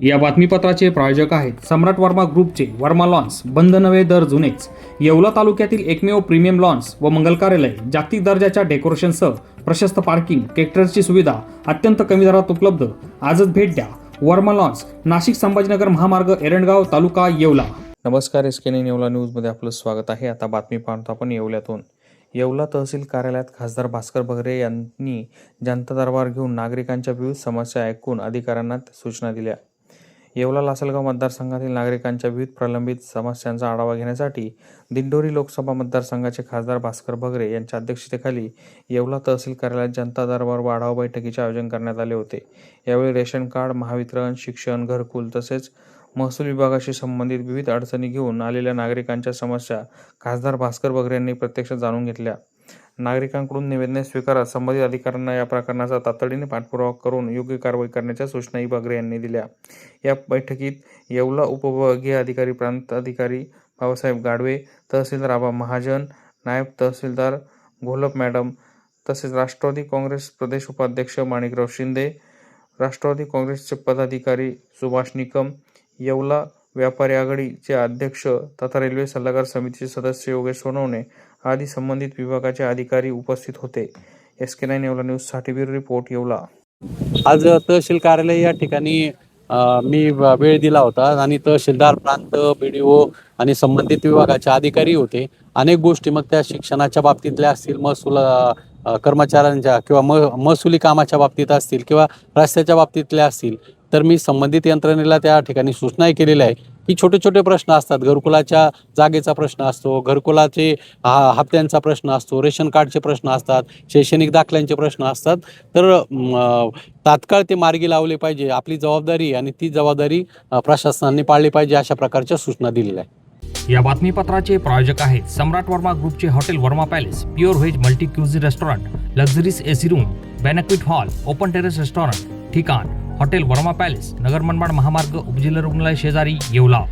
या बातमीपत्राचे प्रायोजक आहेत सम्राट वर्मा ग्रुपचे वर्मा लॉन्स, बंद नवे दर जुनेच. येवला तालुक्यातील एकमेव प्रीमियम लॉन्स व मंगल कार्यालय, जागतिक दर्जाच्या डेकोरेशनसह प्रशस्त पार्किंग, ट्रॅक्टरची सुविधा अत्यंत कमी दरात उपलब्ध. आजच भेट द्या. वर्मा लॉन्स, नाशिक संभाजीनगर महामार्ग, एरंडगाव तालुका येवला. नमस्कार, SK9 येवला न्यूजमध्ये आपलं स्वागत आहे. आता बातमी पाहतो आपण येवल्यातून. येवला तहसील कार्यालयात खासदार भास्कर बगरे यांनी जनता दरबार घेऊन नागरिकांच्या विविध समस्या ऐकून अधिकाऱ्यांना सूचना दिल्या. येवला लासलगाव मतदारसंघातील नागरिकांच्या विविध प्रलंबित समस्यांचा आढावा घेण्यासाठी दिंडोरी लोकसभा मतदारसंघाचे खासदार भास्कर बगरे यांच्या अध्यक्षतेखाली येवला तहसील कार्यालयात जनता दरबार व आढावा बैठकीचे आयोजन करण्यात आले होते. यावेळी रेशन कार्ड, महावितरण, शिक्षण, घरकुल तसेच महसूल विभागाशी संबंधित विविध अडचणी घेऊन आलेल्या नागरिकांच्या समस्या खासदार भास्कर बगरे यांनी प्रत्यक्ष जाणून घेतल्या. नागरिकांकडून निवेदने स्वीकारत संबंधित अधिकाऱ्यांना या प्रकरणाचा तातडीने पाठपुरावा करून योग्य कारवाई करण्याच्या सूचनाही बगरे यांनी दिल्या. या बैठकीत येवला उपविभागीय अधिकारी, प्रांत अधिकारी भाऊसाहेब गाडवे, तहसीलदार आबा महाजन, नायब तहसीलदार घोलप मॅडम तसेच राष्ट्रवादी काँग्रेस प्रदेश उपाध्यक्ष माणिकराव शिंदे, राष्ट्रवादी काँग्रेसचे पदाधिकारी सुभाष निकम, येवला व्यापारी आघाडीचे अध्यक्ष तथा रेल्वे सल्लागार समितीचे सदस्य योगेश सोनवणे आदी संबंधित विभागाचे अधिकारी उपस्थित होते. SK9 येवला न्यूजसाठी ब्युरो रिपोर्ट येवला. आज तहसील कार्यालय या ठिकाणी मी वेळ दिला होता आणि तहसीलदार, प्रांत, BDO आणि संबंधित विभागाचे अधिकारी होते. अनेक गोष्टी मग त्या शिक्षणाच्या बाबतीतल्या असतील, महसूल कर्मचाऱ्यांच्या किंवा महसुली कामाच्या बाबतीत असतील किंवा रस्त्याच्या बाबतीतल्या असतील, तर मी संबंधित यंत्रणेला त्या ठिकाणी सूचनाही केलेल्या आहे की छोटे छोटे प्रश्न असतात. घरकुलाच्या जागेचा प्रश्न असतो, घरकुलाचे हप्त्यांचा प्रश्न असतो, रेशन कार्डचे प्रश्न असतात, शैक्षणिक दाखल्यांचे प्रश्न असतात. तर तात्काळ ते मार्गी लावले पाहिजे. आपली जबाबदारी आणि ती जबाबदारी प्रशासनाने पाळली पाहिजे, अशा प्रकारच्या सूचना दिलेल्या आहेत. या बातमीपत्राचे प्रायोजक आहेत सम्राट वर्मा ग्रुपचे hotel Verma palace, pure veg multi cuisine restaurant, luxuries AC room, banquet hall, open terrace restaurant. ठिकाण हॉटेल वर्मा पॅलेस, नगर मनमाड महामार्ग, उपजिल्हा रुग्णालय शेजारी, येवला.